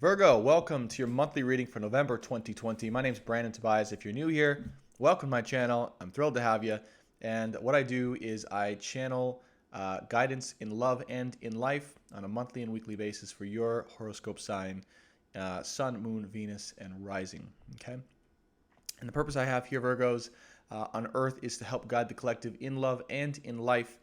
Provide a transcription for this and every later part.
Virgo, welcome to your monthly reading for November 2020. My name is Brandon Tobias. If you're new here, welcome to my channel. I'm thrilled to have you. And what I do is I channel guidance in love and in life on a monthly and weekly basis for your horoscope sign, sun, moon, Venus, and rising. Okay. And the purpose I have here, Virgos, on Earth is to help guide the collective in love and in life.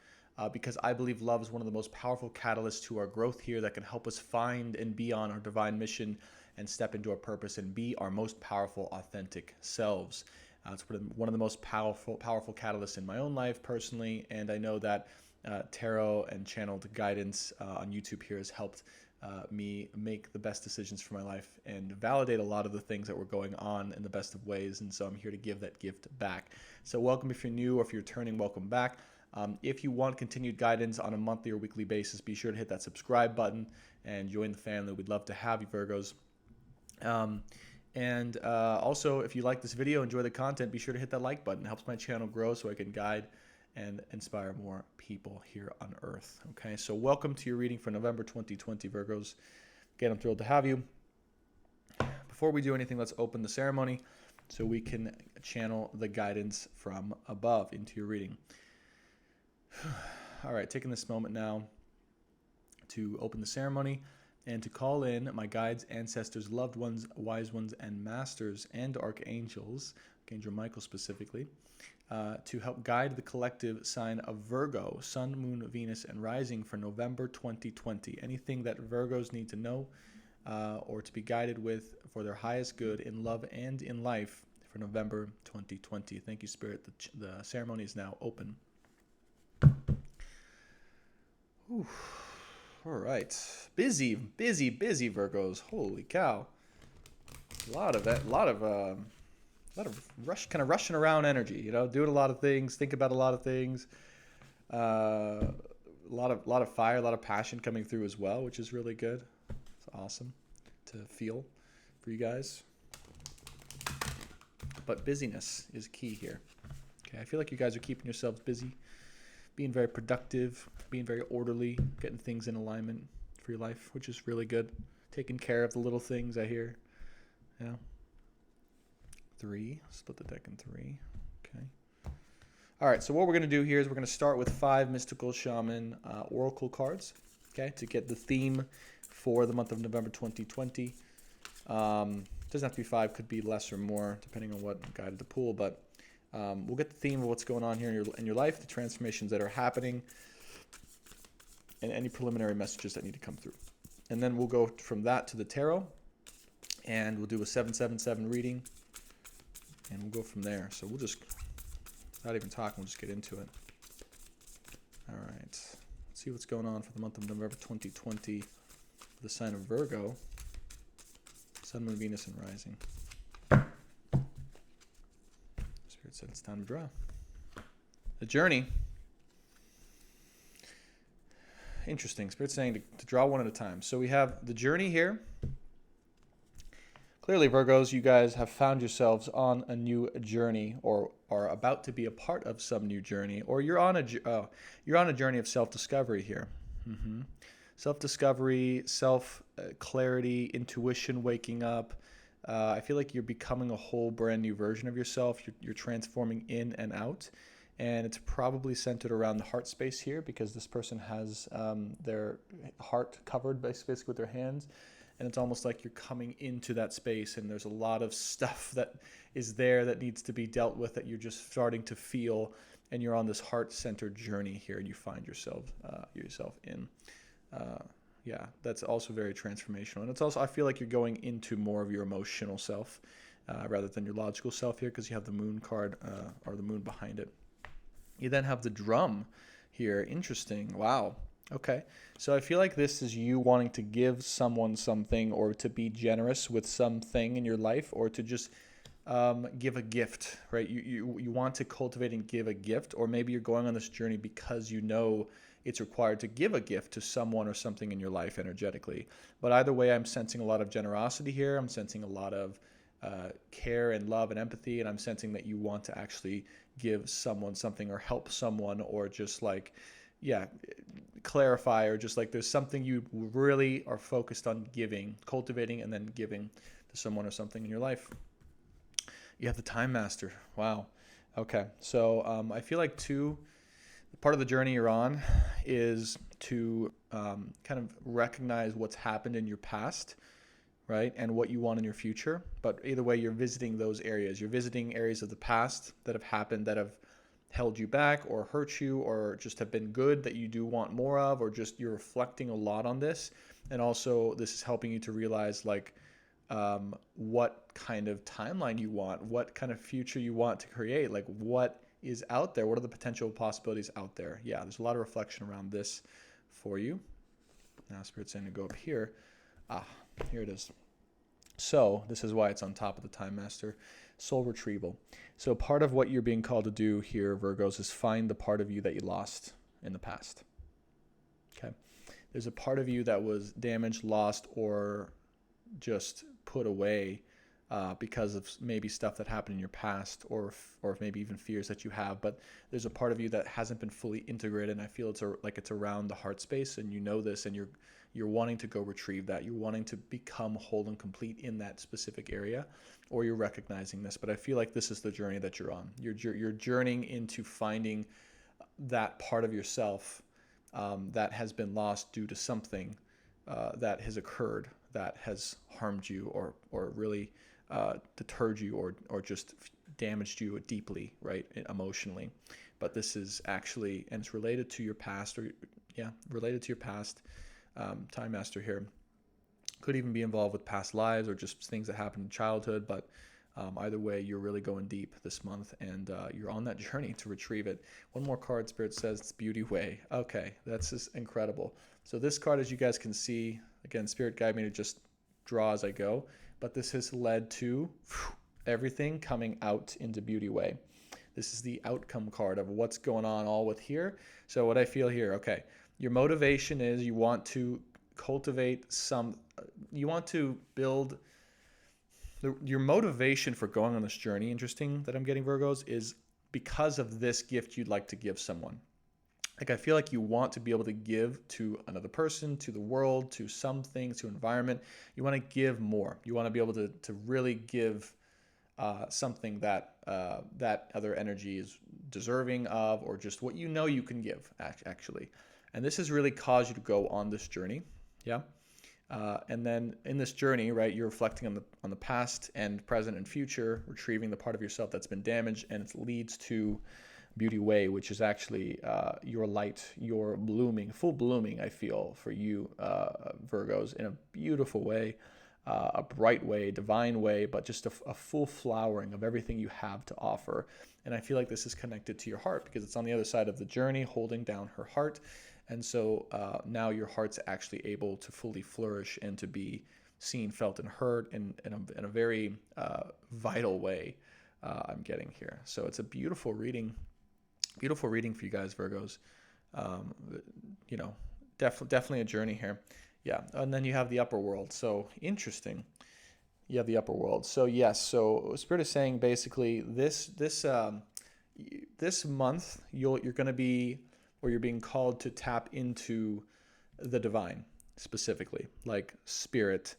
Because I believe love is one of the most powerful catalysts to our growth here that can help us find and be on our divine mission and step into our purpose and be our most powerful, authentic selves. It's one of the most powerful catalysts in my own life personally, and I know that tarot and channeled guidance on YouTube here has helped me make the best decisions for my life and validate a lot of the things that were going on in the best of ways, and so I'm here to give that gift back. So welcome if you're new, or if you're returning, welcome back. If you want continued guidance on a monthly or weekly basis, be sure to hit that subscribe button and join the family. We'd love to have you, Virgos. Also, if you like this video, enjoy the content, be sure to hit that like button. It helps my channel grow so I can guide and inspire more people here on Earth. Okay, so welcome to your reading for November 2020, Virgos. Again, I'm thrilled to have you. Before we do anything, let's open the ceremony so we can channel the guidance from above into your reading. All right, taking this moment now to open the ceremony and to call in my guides, ancestors, loved ones, wise ones, and masters and archangels, Archangel Michael specifically, to help guide the collective sign of Virgo, Sun, Moon, Venus, and Rising for November 2020. Anything that Virgos need to know or to be guided with for their highest good in love and in life for November 2020. Thank you, Spirit. The ceremony is now open. Ooh, all right, busy Virgos. Holy cow! A lot of rushing around energy. You know, doing a lot of things, think about a lot of things. A lot of fire, a lot of passion coming through as well, which is really good. It's awesome to feel for you guys. But busyness is key here. Okay, I feel like you guys are keeping yourselves busy, being very productive, being very orderly, getting things in alignment for your life, which is really good. Taking care of the little things, I hear. Yeah. 3. Split the deck in 3. Okay. All right, so what we're going to do here is we're going to start with 5 mystical shaman oracle cards, okay, to get the theme for the month of November 2020. Doesn't have to be 5, could be less or more, depending on what guided the pool, but we'll get the theme of what's going on here in your life, the transformations that are happening, and any preliminary messages that need to come through. And then we'll go from that to the tarot, and we'll do a 777 reading, and we'll go from there. So we'll just, without even talking, we'll just get into it. All right. Let's see what's going on for the month of November 2020 for the sign of Virgo, Sun, Moon, Venus, and Rising. Spirit said it's time to draw. The journey. Interesting. Spirit's saying to draw one at a time. So we have the journey here. Clearly, Virgos, you guys have found yourselves on a new journey, or are about to be a part of some new journey, or you're on a journey of self-discovery here. Self-discovery, self-clarity, intuition, waking up. I feel like you're becoming a whole brand new version of yourself. You're transforming in and out. And it's probably centered around the heart space here, because this person has their heart covered basically with their hands. And it's almost like you're coming into that space, and there's a lot of stuff that is there that needs to be dealt with, that you're just starting to feel, and you're on this heart-centered journey here, and you find yourself in. Yeah, that's also very transformational. And it's also, I feel like you're going into more of your emotional self rather than your logical self here, because you have the moon card or the moon behind it. You then have the drum here. Interesting. Wow. Okay. So I feel like this is you wanting to give someone something, or to be generous with something in your life, or to just give a gift, right? You want to cultivate and give a gift, or maybe you're going on this journey because you know it's required to give a gift to someone or something in your life energetically. But either way, I'm sensing a lot of generosity here. I'm sensing a lot of care and love and empathy, and I'm sensing that you want to actually give someone something, or help someone, or just like, yeah, clarify, or just like there's something you really are focused on giving, cultivating, and then giving to someone or something in your life. You have the Time Master. Wow. Okay. So I feel like part of the journey you're on is to kind of recognize what's happened in your past, right? And what you want in your future. But either way, you're visiting those areas. You're visiting areas of the past that have happened, that have held you back or hurt you, or just have been good that you do want more of, or just you're reflecting a lot on this. And also this is helping you to realize like what kind of timeline you want, what kind of future you want to create, like what is out there, what are the potential possibilities out there. Yeah, there's a lot of reflection around this for you. Now Spirit's saying to go up here. Here it is. So this is why it's on top of the Time Master. Soul retrieval. So part of what you're being called to do here, Virgos, is find the part of you that you lost in the past. Okay. There's a part of you that was damaged, lost, or just put away because of maybe stuff that happened in your past, or maybe even fears that you have. But there's a part of you that hasn't been fully integrated, and I feel it's around the heart space, and you know this, and you're wanting to go retrieve that. You're wanting to become whole and complete in that specific area, or you're recognizing this. But I feel like this is the journey that you're on. You're journeying into finding that part of yourself that has been lost due to something that has occurred, that has harmed you, or really deterred you, or just damaged you deeply, right, emotionally. But this is actually, and it's related to your past, related to your past. Time Master here could even be involved with past lives or just things that happened in childhood. But either way, you're really going deep this month, and you're on that journey to retrieve it. One more card, Spirit says it's Beauty Way. Okay, that's just incredible. So this card, as you guys can see, again, Spirit guide me to just draw as I go, but this has led to everything coming out into Beauty Way. This is the outcome card of what's going on all with here. So what I feel here, okay, your motivation is you want to cultivate you want to build, your motivation for going on this journey, interesting that I'm getting, Virgos, is because of this gift you'd like to give someone. Like, I feel like you want to be able to give to another person, to the world, to some things, to environment. You want to give more. You want to be able to really give something that that other energy is deserving of, or just what you can give, actually. And this has really caused you to go on this journey. Yeah. And then in this journey, right, you're reflecting on the past and present and future, retrieving the part of yourself that's been damaged, and it leads to Beauty Way, which is actually your light, your blooming, full blooming, I feel, for you, Virgos, in a beautiful way, a bright way, divine way, but just a full flowering of everything you have to offer. And I feel like this is connected to your heart because it's on the other side of the journey, holding down her heart. And so now your heart's actually able to fully flourish and to be seen, felt, and heard in a very vital way, I'm getting here. So it's a beautiful reading for you guys, Virgos. Definitely a journey here. Yeah, and then you have the upper world. So interesting. You have the upper world. So yes, so Spirit is saying basically this month you're going to be, or you're being called to tap into the divine specifically, like spirit,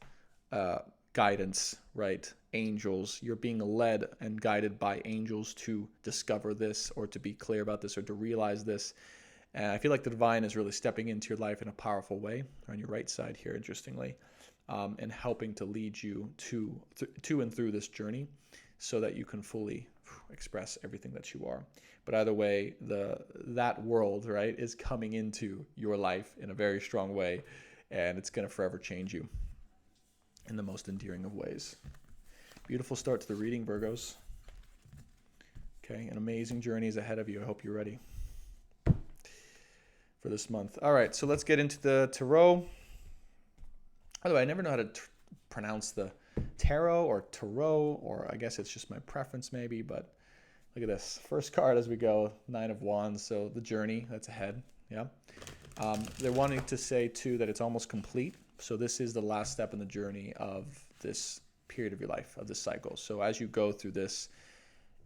guidance, right? Angels. You're being led and guided by angels to discover this, or to be clear about this, or to realize this. And I feel like the divine is really stepping into your life in a powerful way, on your right side here, interestingly, and helping to lead you to and through this journey so that you can fully express everything that you are. But either way, that world, right, is coming into your life in a very strong way, and it's going to forever change you in the most endearing of ways. Beautiful start to the reading, Virgos. Okay, an amazing journey is ahead of you. I hope you're ready for this month. All right, so let's get into the tarot. By the way, I never know how to pronounce the tarot or tarot, or I guess it's just my preference maybe, but look at this. First card as we go, Nine of Wands, so the journey that's ahead, yeah. They're wanting to say, too, that it's almost complete. So this is the last step in the journey of this period of your life, of this cycle. So as you go through this,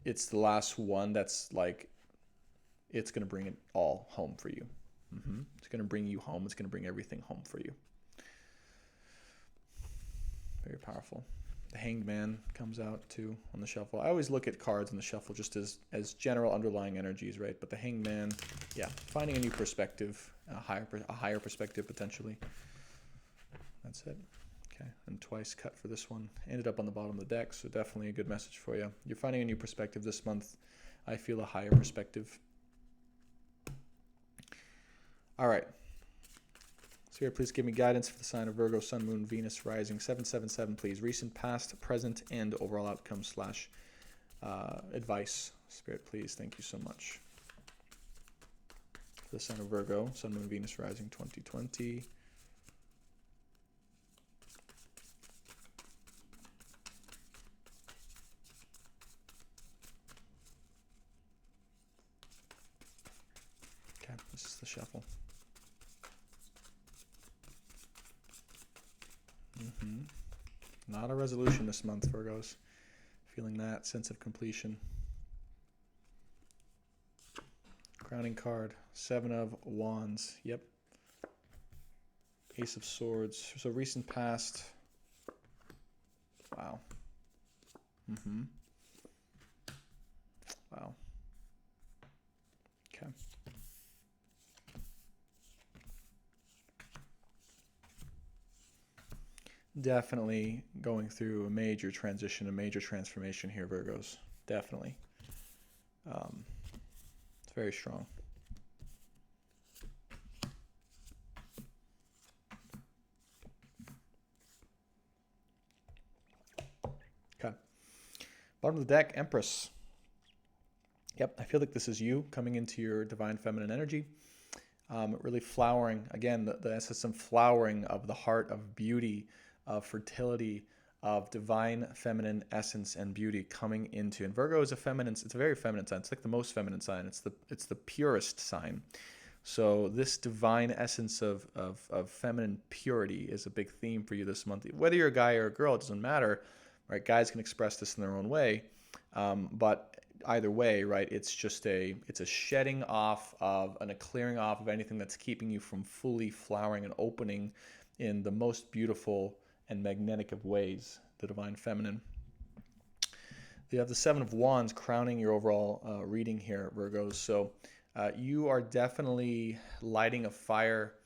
it's the last one that's like, it's going to bring it all home for you. It's going to bring you home. It's going to bring everything home for you. Very powerful. The Hanged Man comes out too on the shuffle. I always look at cards on the shuffle just as general underlying energies, right? But the Hanged Man, yeah, finding a new perspective, a higher perspective potentially. That's it. Okay, and twice cut for this one. Ended up on the bottom of the deck, so definitely a good message for you. You're finding a new perspective this month. I feel a higher perspective. All right. Spirit, please give me guidance for the sign of Virgo, Sun, Moon, Venus, Rising. 777, please. Recent, past, present, and overall outcome / advice. Spirit, please. Thank you so much. For the sign of Virgo, Sun, Moon, Venus, Rising 2020. Okay, this is the shuffle. Not a resolution this month, Virgos. Feeling that sense of completion. Crowning card, 7 of Wands. Yep. Ace of Swords. So recent past. Wow. Wow. Okay. Definitely going through a major transition, a major transformation here, Virgos. Definitely. It's very strong. Okay. Bottom of the deck, Empress. Yep, I feel like this is you coming into your divine feminine energy. Really flowering. Again, the essence of flowering of the heart, of beauty, of fertility, of divine feminine essence and beauty coming into. And Virgo is a feminine, it's a very feminine sign. It's like the most feminine sign. It's the purest sign. So this divine essence of feminine purity is a big theme for you this month. Whether you're a guy or a girl, it doesn't matter, right? Guys can express this in their own way. But either way, right, it's a shedding off of and a clearing off of anything that's keeping you from fully flowering and opening in the most beautiful and magnetic of ways, the divine feminine. You have the 7 of Wands crowning your overall reading here, Virgos. So you are definitely lighting a fire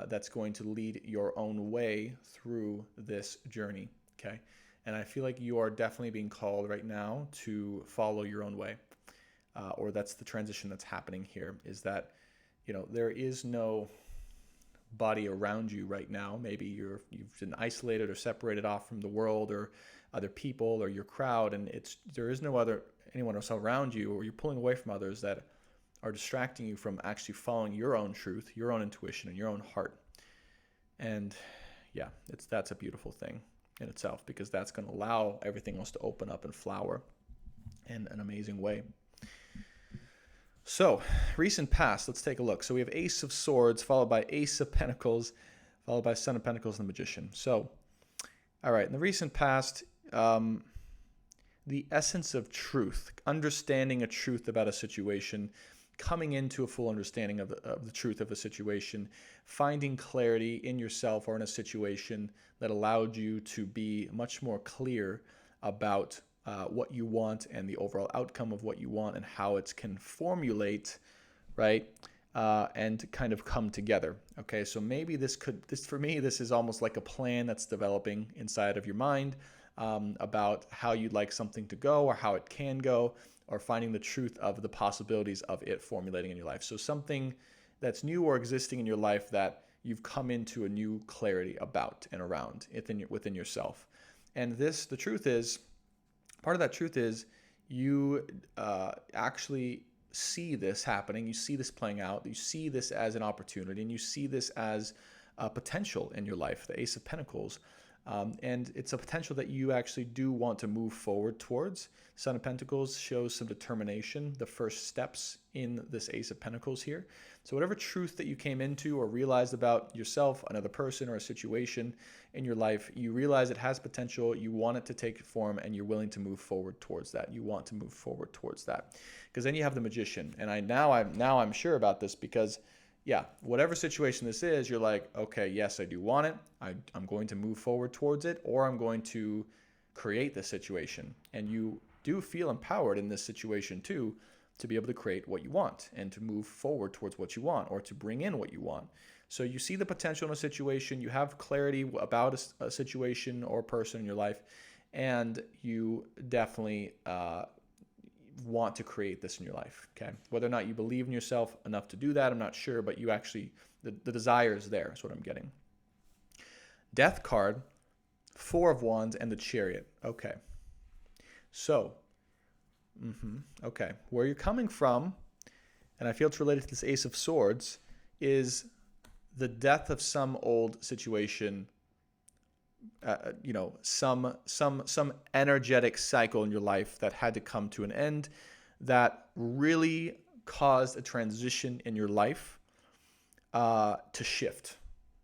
that's going to lead your own way through this journey, okay? And I feel like you are definitely being called right now to follow your own way, or that's the transition that's happening here, is that, there is no body around you right now. Maybe you've been isolated or separated off from the world or other people or your crowd, and there is no anyone else around you, or you're pulling away from others that are distracting you from actually following your own truth, your own intuition, and your own heart. And yeah, that's a beautiful thing in itself, because that's going to allow everything else to open up and flower in an amazing way. So, recent past, let's take a look. So we have Ace of Swords, followed by Ace of Pentacles, followed by Son of Pentacles and the Magician. So, all right, in the recent past, the essence of truth, understanding a truth about a situation, coming into a full understanding of the truth of a situation, finding clarity in yourself or in a situation that allowed you to be much more clear about what you want and the overall outcome of what you want and how it can formulate, right, and kind of come together. Okay, so maybe for me, this is almost like a plan that's developing inside of your mind about how you'd like something to go or how it can go, or finding the truth of the possibilities of it formulating in your life. So something that's new or existing in your life that you've come into a new clarity about and around within yourself. And the truth is, part of that truth is you actually see this happening, you see this playing out, you see this as an opportunity, and you see this as a potential in your life, the Ace of Pentacles. And it's a potential that you actually do want to move forward towards. Son of Pentacles shows some determination, the first steps in this Ace of Pentacles here. So whatever truth that you came into or realized about yourself, another person, or a situation in your life, you realize it has potential, you want it to take form, and you're willing to move forward towards that. You want to move forward towards that. Because then you have the Magician. And now I'm sure about this because yeah, whatever situation this is, you're like, okay, yes, I do want it. I'm going to move forward towards it, or I'm going to create this situation. And you do feel empowered in this situation too, to be able to create what you want and to move forward towards what you want, or to bring in what you want. So you see the potential in a situation, you have clarity about a situation or person in your life, and you definitely want to create this in your life. Okay, whether or not you believe in yourself enough to do that, I'm not sure, but you actually, the desire is there, is what I'm getting. Death card, Four of Wands, and the Chariot. Okay, so okay, where you're coming from, and I feel it's related to this Ace of Swords, is the death of some old situation, some energetic cycle in your life that had to come to an end, that really caused a transition in your life to shift,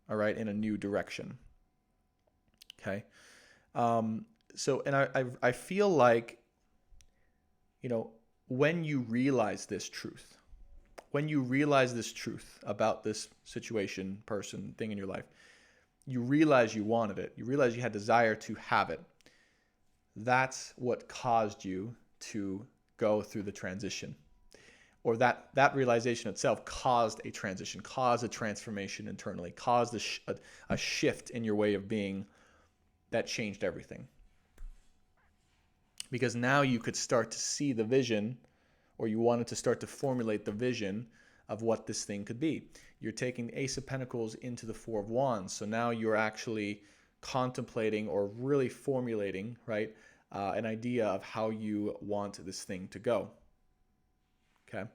all right, in a new direction. Okay, so and I feel like, when you realize this truth, about this situation, person, thing in your life, you realize you wanted it, you realize you had desire to have it, that's what caused you to go through the transition. Or that realization itself caused a transition, caused a transformation internally, caused a shift in your way of being that changed everything. Because now you could start to see the vision, or you wanted to start to formulate the vision of what this thing could be. You're taking Ace of Pentacles into the Four of Wands. So now you're actually contemplating or really formulating, right, an idea of how you want this thing to go. Okay.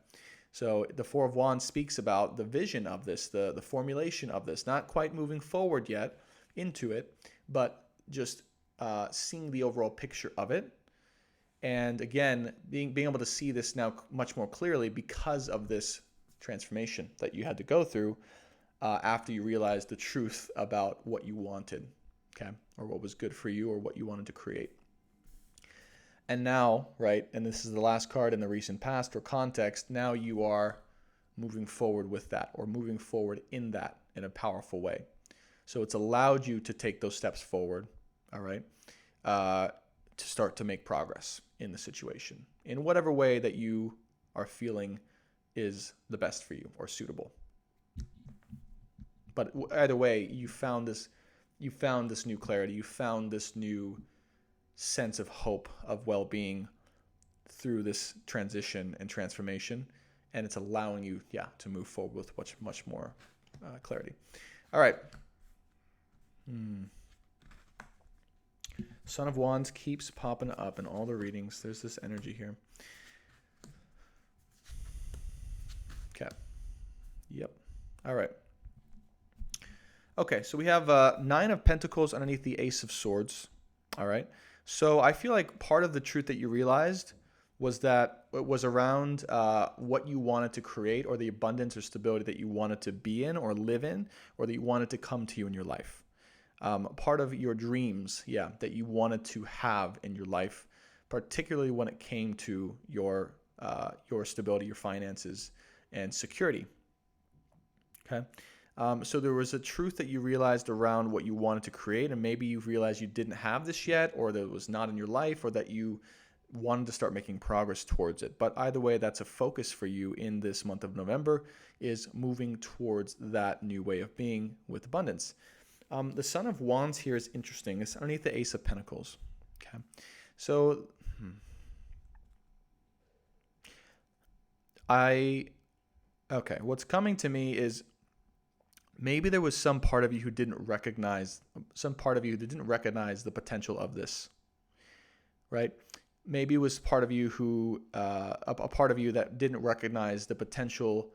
So the Four of Wands speaks about the vision of this, the formulation of this, not quite moving forward yet into it, but just seeing the overall picture of it. And again, being able to see this now much more clearly because of this transformation that you had to go through after you realized the truth about what you wanted, okay, or what was good for you, or what you wanted to create. And now, right, and this is the last card in the recent past or context, now you are moving forward with that, or moving forward in that in a powerful way. So it's allowed you to take those steps forward, all right, to start to make progress in the situation in whatever way that you are feeling is the best for you or suitable. But either way, you found this new clarity, you found this new sense of hope, of well-being through this transition and transformation, and it's allowing you, to move forward with much more clarity. All right. Son of Wands keeps popping up in all the readings. There's this energy here. Okay. Yep. All right. Okay, so we have Nine of Pentacles underneath the Ace of Swords. All right. So I feel like part of the truth that you realized was that it was around what you wanted to create, or the abundance or stability that you wanted to be in or live in, or that you wanted to come to you in your life. Part of your dreams, that you wanted to have in your life, particularly when it came to your stability, your finances, and security. Okay. So there was a truth that you realized around what you wanted to create, and maybe you realized you didn't have this yet, or that it was not in your life, or that you wanted to start making progress towards it. But either way, that's a focus for you in this month of November, is moving towards that new way of being with abundance. The Son of Wands here is interesting. It's underneath the Ace of Pentacles. Okay, so what's coming to me is maybe there was some part of you who didn't recognize the potential of this, right? Maybe it was part of you who, a part of you that didn't recognize the potential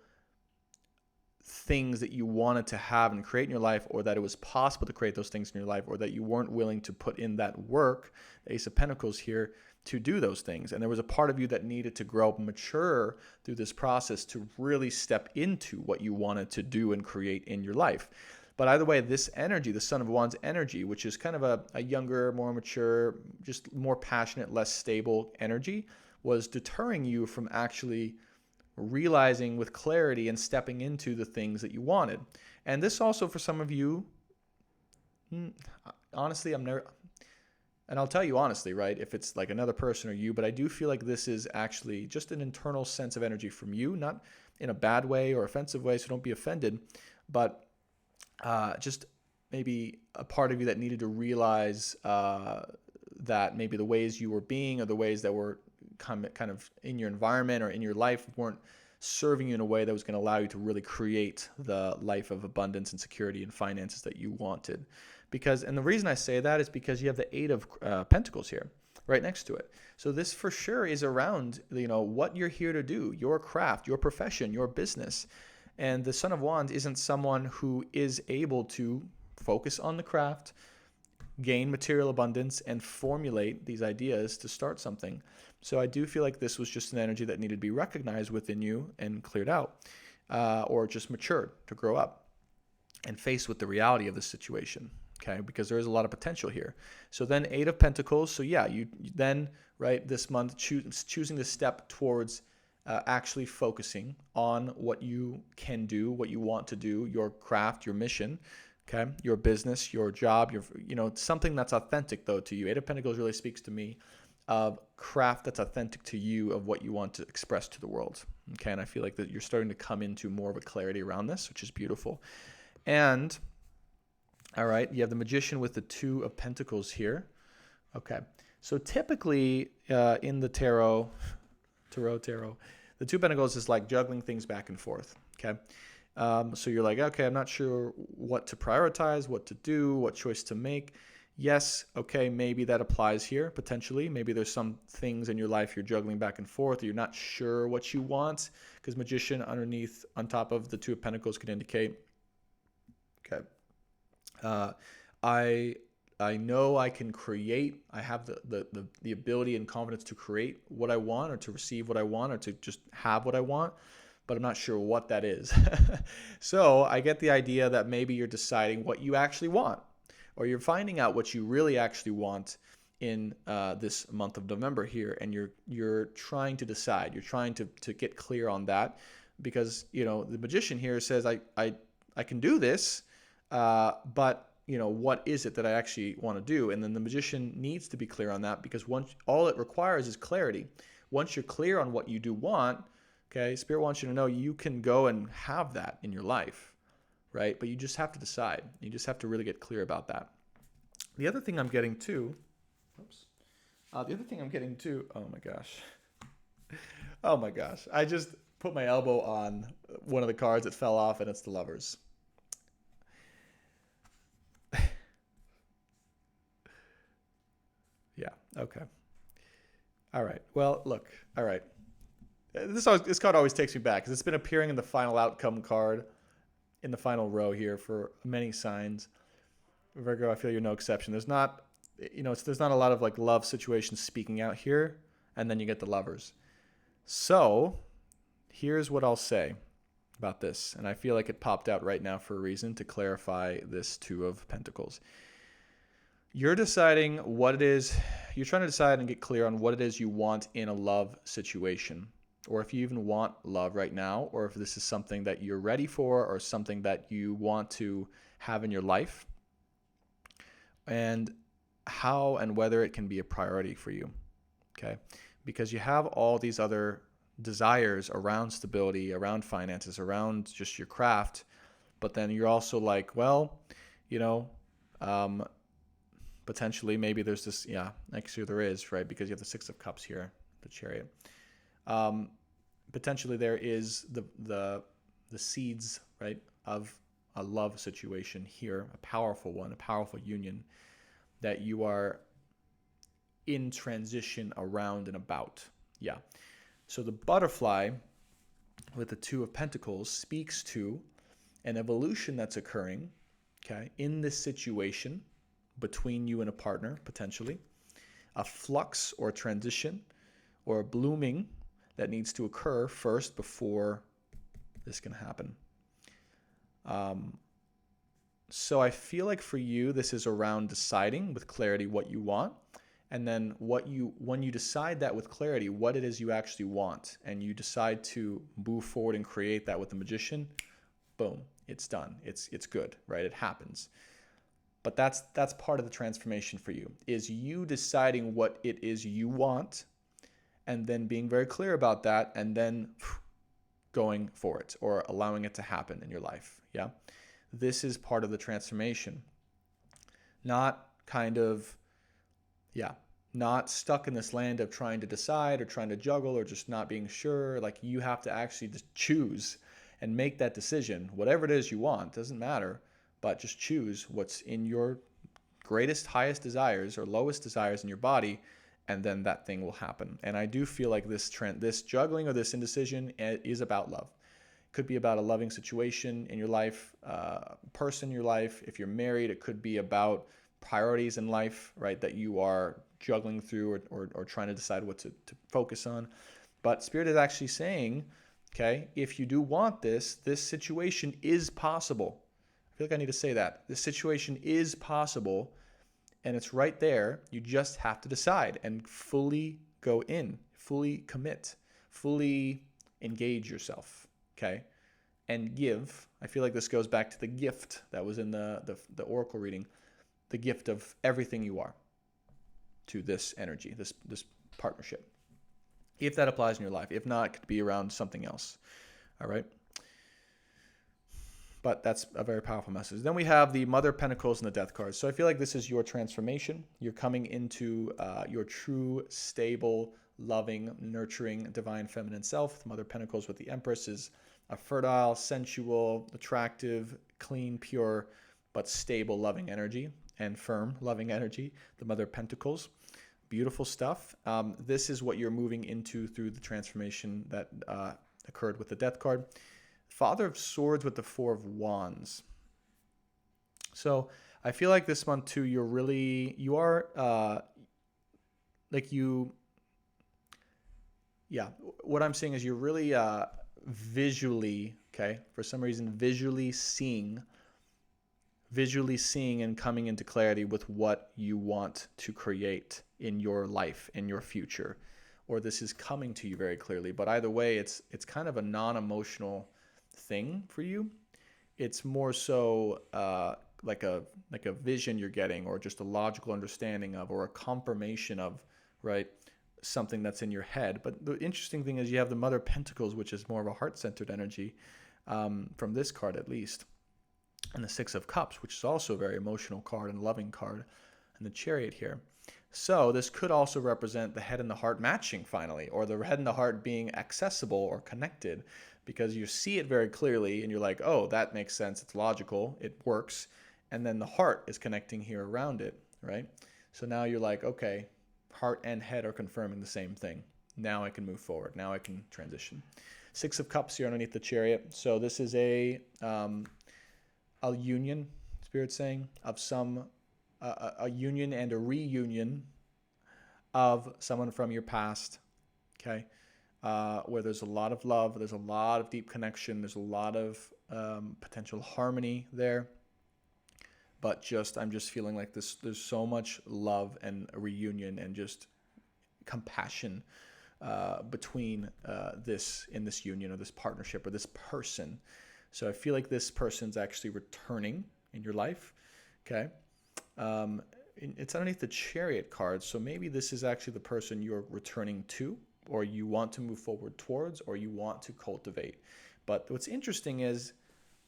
things that you wanted to have and create in your life, or that it was possible to create those things in your life, or that you weren't willing to put in that work, the Ace of Pentacles here, to do those things. And there was a part of you that needed to grow up and mature through this process to really step into what you wanted to do and create in your life. But either way, this energy, the Son of Wands energy, which is kind of a younger, more mature, just more passionate, less stable energy, was deterring you from actually realizing with clarity and stepping into the things that you wanted. And this also for some of you, honestly, I'm never, and I'll tell you honestly, right, if it's like another person or you, but I do feel like this is actually just an internal sense of energy from you, not in a bad way or offensive way, so don't be offended, but just maybe a part of you that needed to realize that maybe the ways you were being or the ways that were kind of in your environment or in your life weren't serving you in a way that was going to allow you to really create the life of abundance and security and finances that you wanted. Because, and the reason I say that is because you have the Eight of Pentacles here right next to it. So this for sure is around, what you're here to do, your craft, your profession, your business. And the Son of Wands isn't someone who is able to focus on the craft, gain material abundance, and formulate these ideas to start something. So I do feel like this was just an energy that needed to be recognized within you and cleared out, or just matured to grow up and face with the reality of the situation. Okay, because there is a lot of potential here. So then Eight of Pentacles. So yeah, you then, right, this month choosing to step towards actually focusing on what you can do, what you want to do, your craft, your mission, okay, your business, your job, something that's authentic though to you. Eight of Pentacles really speaks to me of craft that's authentic to you, of what you want to express to the world. Okay, and I feel like that you're starting to come into more of a clarity around this, which is beautiful. And all right, you have the Magician with the Two of Pentacles here. Okay, so typically in the tarot, the Two of Pentacles is like juggling things back and forth. Okay, so you're like, okay, I'm not sure what to prioritize, what to do, what choice to make. Yes, okay, maybe that applies here potentially. Maybe there's some things in your life you're juggling back and forth, or you're not sure what you want, because Magician underneath, on top of the Two of Pentacles, could indicate, okay, I know I can create. I have the ability and confidence to create what I want, or to receive what I want, or to just have what I want, but I'm not sure what that is. So I get the idea that maybe you're deciding what you actually want, or you're finding out what you really actually want in this month of November here, and you're trying to decide. You're trying to get clear on that, because the Magician here says I can do this. But what is it that I actually want to do? And then the Magician needs to be clear on that, because all it requires is clarity. Once you're clear on what you do want, okay, Spirit wants you to know you can go and have that in your life, right? But you just have to decide. You just have to really get clear about that. The other thing I'm getting to, oh my gosh, I just put my elbow on one of the cards that fell off, and it's the Lovers. Yeah. Okay. All right. Well, look. All right. This card always takes me back, because it's been appearing in the final outcome card in the final row here for many signs. Virgo, I feel you're no exception. There's not a lot of like love situations speaking out here, and then you get the Lovers. So here's what I'll say about this, and I feel like it popped out right now for a reason, to clarify this Two of Pentacles. You're deciding what it is. You're trying to decide and get clear on what it is you want in a love situation, or if you even want love right now, or if this is something that you're ready for, or something that you want to have in your life, and how and whether it can be a priority for you. Okay, because you have all these other desires around stability, around finances, around just your craft, but then you're also like, well, potentially maybe there's this, actually there is, right? Because you have the Six of Cups here, the Chariot. Potentially there is the seeds, right, of a love situation here, a powerful one, a powerful union that you are in transition around and about. Yeah. So the butterfly with the Two of Pentacles speaks to an evolution that's occurring, okay, in this situation between you and a partner, potentially, a flux or transition or a blooming that needs to occur first before this can happen. So I feel like for you, this is around deciding with clarity what you want, And then when you decide that with clarity, what it is you actually want, and you decide to move forward and create that with the Magician, boom, it's done. It's good, right? It happens. But that's part of the transformation for you, is you deciding what it is you want, and then being very clear about that, and then going for it or allowing it to happen in your life. Yeah. This is part of the transformation. Not kind of, yeah, not stuck in this land of trying to decide or trying to juggle or just not being sure. Like, you have to actually just choose and make that decision. Whatever it is you want, doesn't matter, but just choose what's in your greatest, highest desires or lowest desires in your body, and then that thing will happen. And I do feel like this juggling or this indecision is about love. It could be about a loving situation in your life, person in your life. If you're married, it could be about priorities in life, right, that you are juggling through or trying to decide what to focus on. But Spirit is actually saying, okay, if you do want this situation is possible. I feel like I need to say that. This situation is possible, and it's right there. You just have to decide and fully go in, fully commit, fully engage yourself, okay? And give. I feel like this goes back to the gift that was in the oracle reading, the gift of everything you are to this energy, this partnership. If that applies in your life. If not, it could be around something else, all right? But that's a very powerful message. Then we have the Mother of Pentacles and the Death card. So I feel like this is your transformation. You're coming into your true, stable, loving, nurturing, divine feminine self. The Mother of Pentacles with the Empress is a fertile, sensual, attractive, clean, pure, but stable, loving energy, and firm, loving energy. The Mother of Pentacles. Beautiful stuff. This is what you're moving into through the transformation that occurred with the Death card. Father of Swords with the Four of Wands. So I feel like this one too, what I'm saying is you're really visually, okay, for some reason, visually seeing and coming into clarity with what you want to create in your life, in your future, or this is coming to you very clearly. But either way, it's kind of a non-emotional thing for you. It's more so like a vision you're getting, or just a logical understanding of, or a confirmation of, right, something that's in your head. But the interesting thing is you have the Mother of Pentacles, which is more of a heart-centered energy, from this card at least, and the Six of Cups, which is also a very emotional card and loving card, and the Chariot here. So this could also represent the head and the heart matching finally, or the head and the heart being accessible or connected, because you see it very clearly and you're like, oh, that makes sense. It's logical. It works. And then the heart is connecting here around it, right? So now you're like, okay, heart and head are confirming the same thing. Now I can move forward. Now I can transition. Six of Cups here underneath the Chariot. So this is a union, Spirit's saying, of a union and a reunion of someone from your past, okay? Where there's a lot of love, there's a lot of deep connection, there's a lot of potential harmony there. But I'm just feeling like there's so much love and a reunion and just compassion between this union or this partnership or this person. So I feel like this person's actually returning in your life, okay? It's underneath the Chariot card, so maybe this is actually the person you're returning to, or you want to move forward towards, or you want to cultivate. But what's interesting is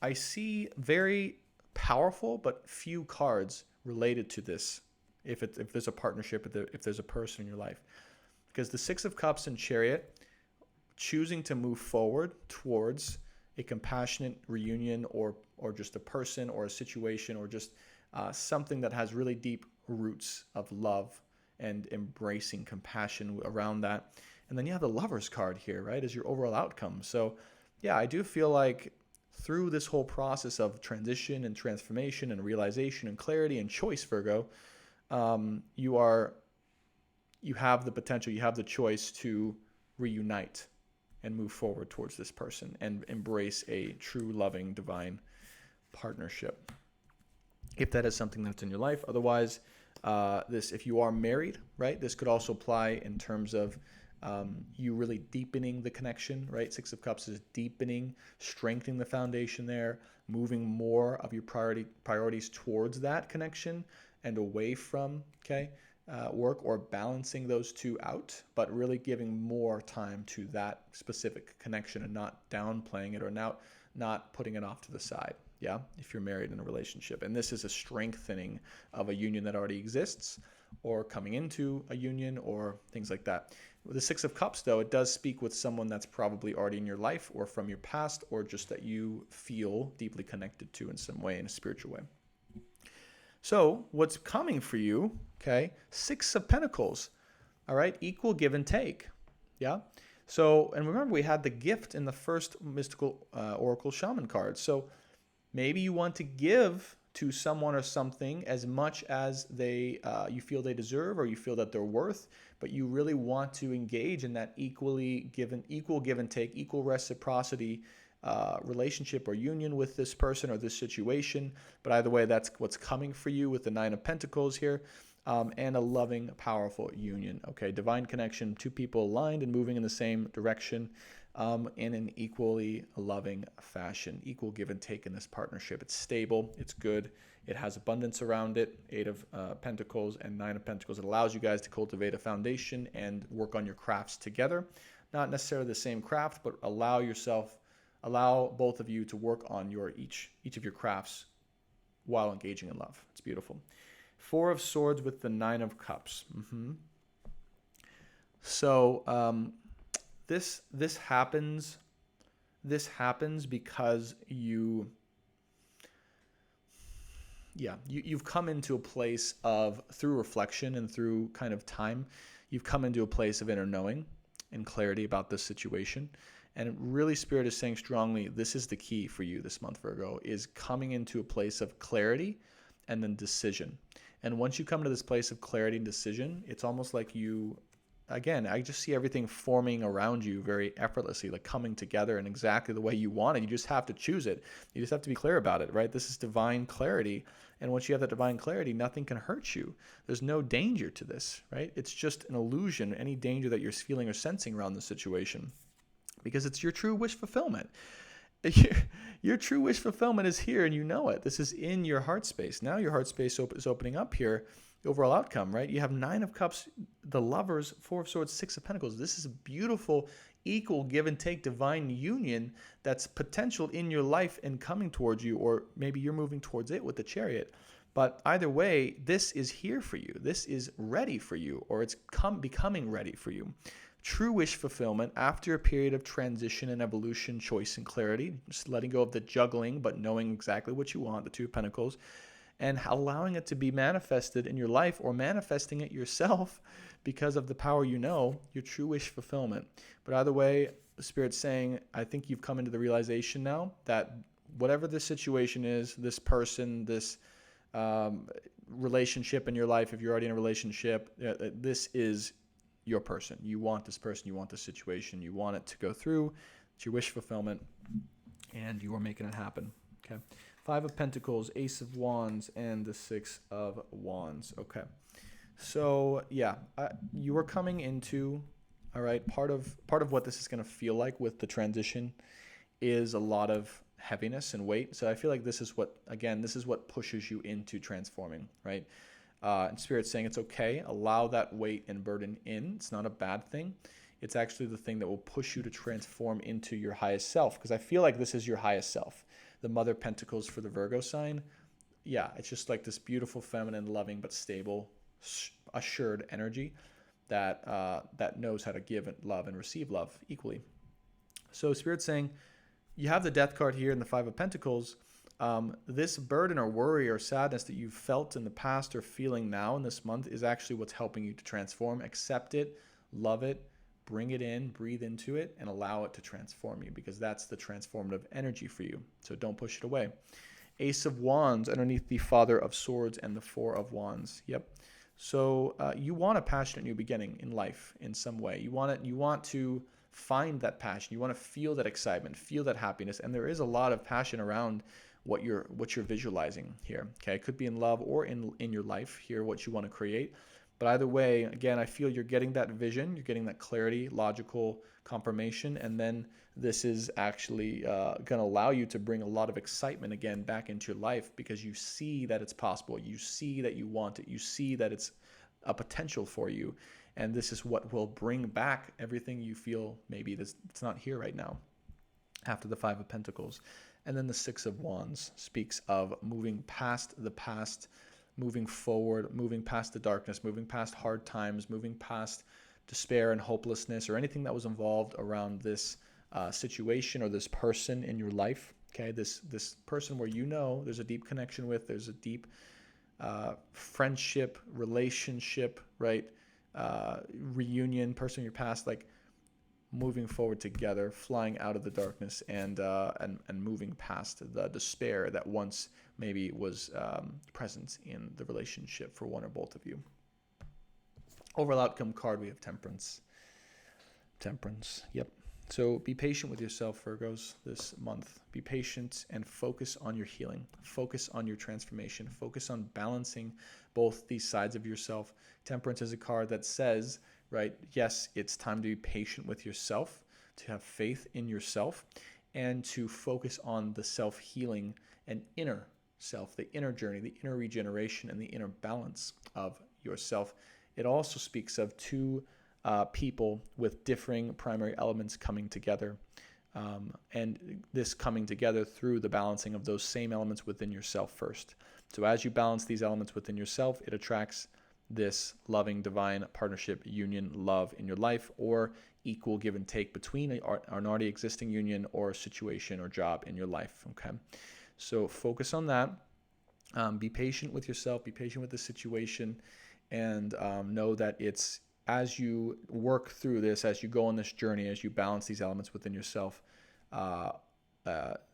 I see very powerful but few cards related to this, if there's a partnership, if there's a person in your life. Because the Six of Cups and Chariot, choosing to move forward towards a compassionate reunion, or just a person or a situation, or just something that has really deep roots of love and embracing compassion around that. And then you have the Lover's card here, right, as your overall outcome. So yeah, I do feel like through this whole process of transition and transformation and realization and clarity and choice, Virgo, you have the potential, you have the choice to reunite and move forward towards this person and embrace a true, loving, divine partnership, if that is something that's in your life. Otherwise, this, if you are married, right, this could also apply in terms of you really deepening the connection, right? Six of Cups is deepening, strengthening the foundation there, moving more of your priorities towards that connection and away from, work, or balancing those two out, but really giving more time to that specific connection and not downplaying it or not putting it off to the side. Yeah, if you're married in a relationship. And this is a strengthening of a union that already exists, or coming into a union, or things like that. With the Six of Cups, though, it does speak with someone that's probably already in your life or from your past, or just that you feel deeply connected to in some way, in a spiritual way. So what's coming for you, Six of Pentacles, all right, equal give and take, yeah? So, and remember, we had the gift in the first mystical Oracle Shaman card. So maybe you want to give to someone or something as much as you feel they deserve, or you feel that they're worth, but you really want to engage in that equal give and take, equal reciprocity relationship or union with this person or this situation. But either way, that's what's coming for you with the Nine of Pentacles here, and a loving, powerful union. Okay, divine connection, two people aligned and moving in the same direction, in an equally loving fashion. Equal give and take in this partnership. It's stable, it's good, it has abundance around it. Eight of Pentacles and Nine of Pentacles. It allows you guys to cultivate a foundation and work on your crafts together. Not necessarily the same craft, but allow both of you to work on each of your crafts while engaging in love. It's beautiful. Four of Swords with the Nine of Cups. So this happens because you've come into a place of, through reflection and through kind of time, you've come into a place of inner knowing and clarity about this situation. And really, Spirit is saying strongly, this is the key for you this month, Virgo, is coming into a place of clarity and then decision. And once you come to this place of clarity and decision, it's almost like I just see everything forming around you very effortlessly, like coming together in exactly the way you want it. You just have to choose it. You just have to be clear about it, right? This is divine clarity. And once you have that divine clarity, nothing can hurt you. There's no danger to this, right? It's just an illusion, any danger that you're feeling or sensing around the situation, because it's your true wish fulfillment. Your true wish fulfillment is here, and you know it. This is in your heart space. Now your heart space is opening up here. The overall outcome, right? You have Nine of Cups, the Lovers, Four of Swords, Six of Pentacles. This is a beautiful, equal give and take divine union that's potential in your life and coming towards you, or maybe you're moving towards it with the Chariot. But either way, this is here for you. This is ready for you, or it's becoming ready for you. True wish fulfillment after a period of transition and evolution, choice and clarity, just letting go of the juggling, but knowing exactly what you want, the Two of Pentacles, and allowing it to be manifested in your life, or manifesting it yourself because of the power your true wish fulfillment. But either way, the Spirit's saying, I think you've come into the realization now that whatever this situation is, this person, this relationship in your life, if you're already in a relationship, this is your person. You want this person, you want this situation, you want it to go through. It's your wish fulfillment, and you are making it happen. Okay. Five of Pentacles, Ace of Wands, and the Six of Wands. Okay. So you are coming into, all right, part of what this is going to feel like with the transition is a lot of heaviness and weight. So I feel like this is what pushes you into transforming, right? And Spirit's saying it's okay. Allow that weight and burden in. It's not a bad thing. It's actually the thing that will push you to transform into your highest self, because I feel like this is your highest self. The Mother of Pentacles for the Virgo sign. Yeah, it's just like this beautiful, feminine, loving, but stable, assured energy that knows how to give and love and receive love equally. So Spirit's saying, you have the Death card here in the Five of Pentacles. This burden or worry or sadness that you've felt in the past or feeling now in this month is actually what's helping you to transform. Accept it, love it, bring it in, breathe into it, and allow it to transform you, because that's the transformative energy for you. So don't push it away. Ace of Wands underneath the Father of Swords and the Four of Wands. Yep. So you want a passionate new beginning in life in some way. You want to find that passion. You want to feel that excitement, feel that happiness. And there is a lot of passion around what you're visualizing here. Okay, it could be in love or in your life here, what you want to create. But either way, again, I feel you're getting that vision, you're getting that clarity, logical confirmation, and then this is actually going to allow you to bring a lot of excitement again back into your life, because you see that it's possible, you see that you want it, you see that it's a potential for you, and this is what will bring back everything you feel maybe it's not here right now after the Five of Pentacles. And then the Six of Wands speaks of moving past the past, moving forward, moving past the darkness, moving past hard times, moving past despair and hopelessness, or anything that was involved around this situation or this person in your life. Okay, this person where there's a deep connection with, there's a deep friendship, relationship, right? Reunion, person in your past, like moving forward together, flying out of the darkness, and moving past the despair that once maybe was present in the relationship for one or both of you. Overall outcome card, we have Temperance. Temperance, yep. So be patient with yourself, Virgos, this month. Be patient and focus on your healing. Focus on your transformation. Focus on balancing both these sides of yourself. Temperance is a card that says, right, yes, it's time to be patient with yourself, to have faith in yourself, and to focus on the self-healing and inner self, the inner journey, the inner regeneration, and the inner balance of yourself. It also speaks of two people with differing primary elements coming together, and this coming together through the balancing of those same elements within yourself first. So as you balance these elements within yourself, it attracts this loving divine partnership, union, love in your life, or equal give and take between an already existing union or situation or job in your life. Okay, so focus on that. Be patient with yourself, be patient with the situation, and know that it's as you work through this, as you go on this journey, as you balance these elements within yourself,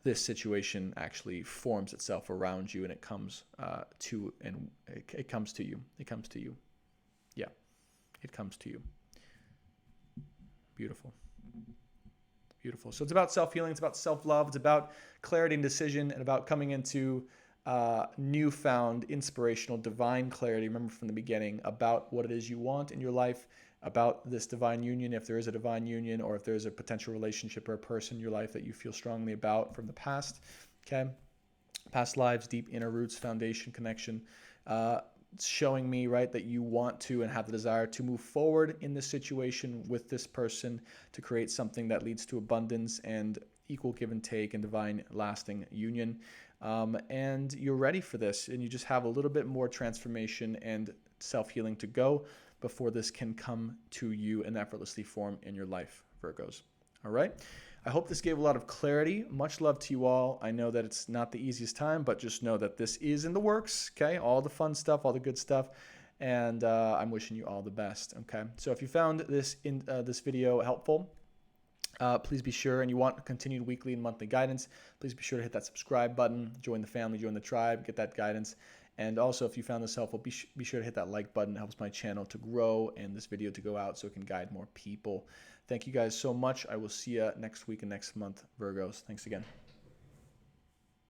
this situation actually forms itself around you, and it comes it comes to you. It comes to you. Yeah, it comes to you. Beautiful. Beautiful. So it's about self-healing. It's about self-love. It's about clarity and decision, and about coming into newfound inspirational divine clarity. Remember from the beginning about what it is you want in your life, about this divine union, if there is a divine union, or if there's a potential relationship or a person in your life that you feel strongly about from the past. Okay, past lives, deep inner roots, foundation, connection, showing me, right, that you want to and have the desire to move forward in this situation with this person to create something that leads to abundance and equal give and take and divine lasting union. And you're ready for this, and you just have a little bit more transformation and self-healing to go before this can come to you in effortlessly form in your life, Virgos. All right. I hope this gave a lot of clarity. Much love to you all. I know that it's not the easiest time, but just know that this is in the works. Okay. All the fun stuff, all the good stuff. And I'm wishing you all the best. Okay. So if you found this this video helpful, please be sure, and you want continued weekly and monthly guidance, please be sure to hit that subscribe button, join the family, join the tribe, get that guidance. And also, if you found this helpful, be sure to hit that like button. It helps my channel to grow and this video to go out so it can guide more people. Thank you guys so much. I will see you next week and next month, Virgos. Thanks again.